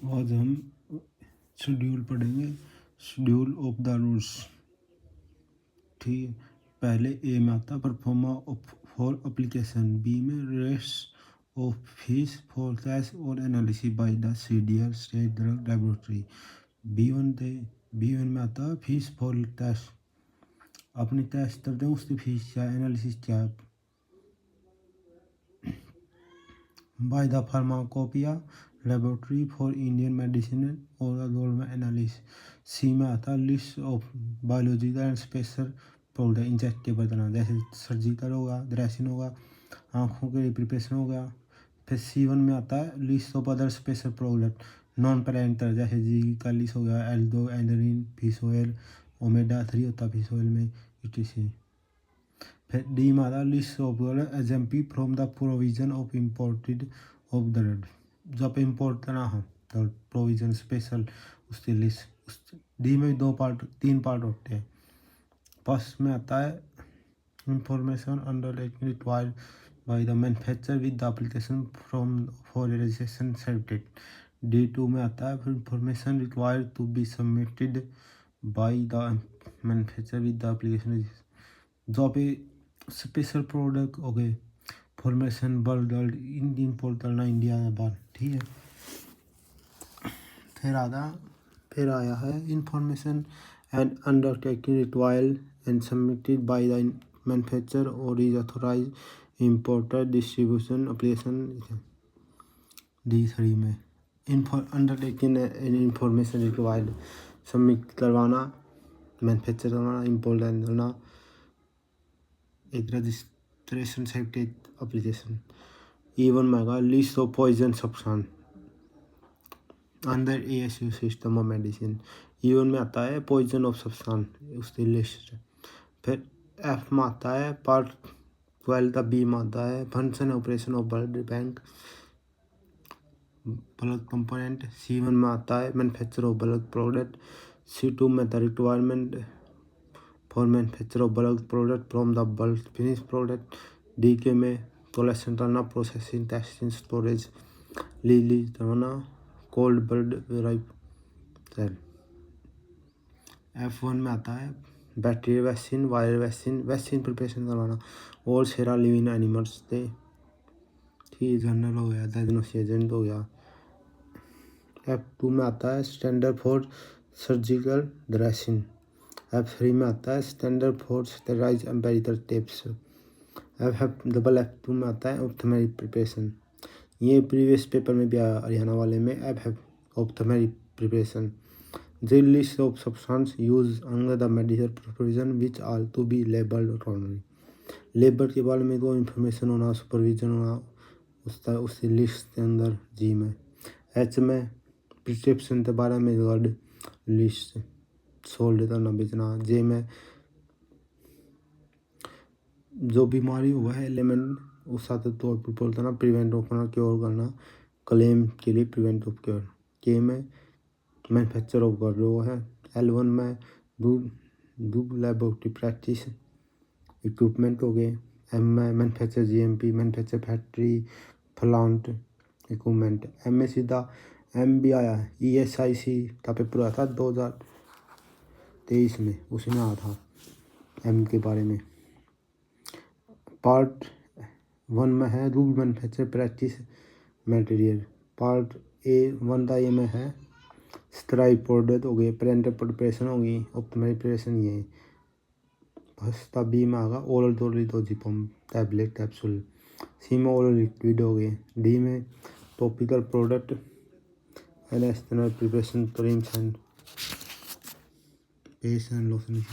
आज हम शेड्यूल पढ़ेंगे, शेड्यूल ऑफ द रूल्स। ठीक है, पहले ए में आता है परफॉर्मा फॉर एप्लीकेशन, बी में rest of fees for test और analysis by the CDR state drug laboratory. B one में आता है फीस फॉर टेस्ट, अपनी टेस्ट करते हैं उसकी फीस क्या, एनालिसिस क्या है। By the pharmacopoeia laboratory for Indian medicine और में एनालिसिस। सी में आता है list of biological and special product, injectable तरह जैसे सर्जिकल होगा, ड्रेसिन होगा, आँखों के लिए प्रिपरेशन हो गया। फिर C1 में आता है list of other special product non parental, जैसे जी का लिस्ट हो गया, एल्डो एंडरिन फिश ऑयल, ओमेगा 3 होता है फिश ऑयल में, etc। फिर डी में आता है list of example from the provision of imported of the red, जब इम्पोर्ट करना हो तो प्रोविजन स्पेशल उसकी लिस्ट। डी में तीन पार्ट होते हैं। फर्स्ट में आता है information undertaking required by the manufacturer with the application from for registration certificate. D2 में आता है information required to be submitted by the manufacturer with the application, जो पे स्पेशल प्रोडक्ट हो गए फॉर्मेशन वर्ल्ड इंडियन पोर्टल ना India के बाद। ठीक है, फिर आया है information and undertaking required and submitted by the manufacturer और is authorised importer distribution application. D3 में undertaking and information required submit करवाना, मैन्युफैक्चर करवाना, इम्पोर्ट करना, एक रजिस्ट्रेशन सर्टिफिकेट एप्लीकेशन। E1 में आएगा list of poison substance under ASU system of medicine. E1 में आता है पॉइजन ऑफ सब्सटेंस उसकी लिस्ट। फिर F में आता है पार्ट 12 का। B में आता है function operation of blood bank blood component. C1 में आता है manufacture of blood product. C2 में the requirement for manufacture of blood product from the blood finish product. DK में कलेक्शन करना, प्रोसेसिंग, टेस्टिंग, स्टोरेज, रिलीज करना, cold blood वेराइव cell. F1 में आता है bacteria vaccine, viral vaccine preparation करवाना और सेरा living animals थे। ठीक, जनरल हो गया, डायग्नोसिस एजेंट हो गया। F2 में आता है standard for surgical dressing. F3 में आता है standard for sterilise empirical tapes. F2 में आता है ऑप्थेल्मिक प्रिपरेशन। ये प्रीवियस पेपर में भी आया हरियाणा वाले में। Ophthalmic preparation the list of substance use under the medical provision which are to be labelled autonomy. Label के बारे में तो इन्फॉर्मेशन होना, सुपरविजन होना उसकी लिस्ट के अंदर। G में H में प्रिस्क्रिप्शन के बारे में गाइड लिस्ट, सोल्ड करना, बेचना। J में जो बीमारी हुआ है एलिमेंट उस साथ तौर पर बोलता प्रिवेंट ऑफ करना, क्योर करना, क्लेम के लिए प्रिवेंट ऑफ क्योर। K में मैन्युफैक्चर ऑफ कर रहा है। L1 में डू लेबोरेटरी प्रैक्टिस इक्विपमेंट हो गए। M में manufacture GMP manufacture factory plant equipment. M में सीधा M भी आया है, ESIC का पेपर आया था 2023 में, उसमें आया था M के बारे में। पार्ट 1 में है rule manufacture practice material. Part A में है स्ट्राइप प्रोडक्ट हो गए, पेरेंटल प्रिपरेशन होगी, ऑप्टिमल प्रिपरेशन। ये फर्स्ट B में आएगा ओरल डोजिपम टैबलेट कैप्सूल। C में ओरल लिक्विड हो गए। D में topical product and external preparation creams and paste and lotion.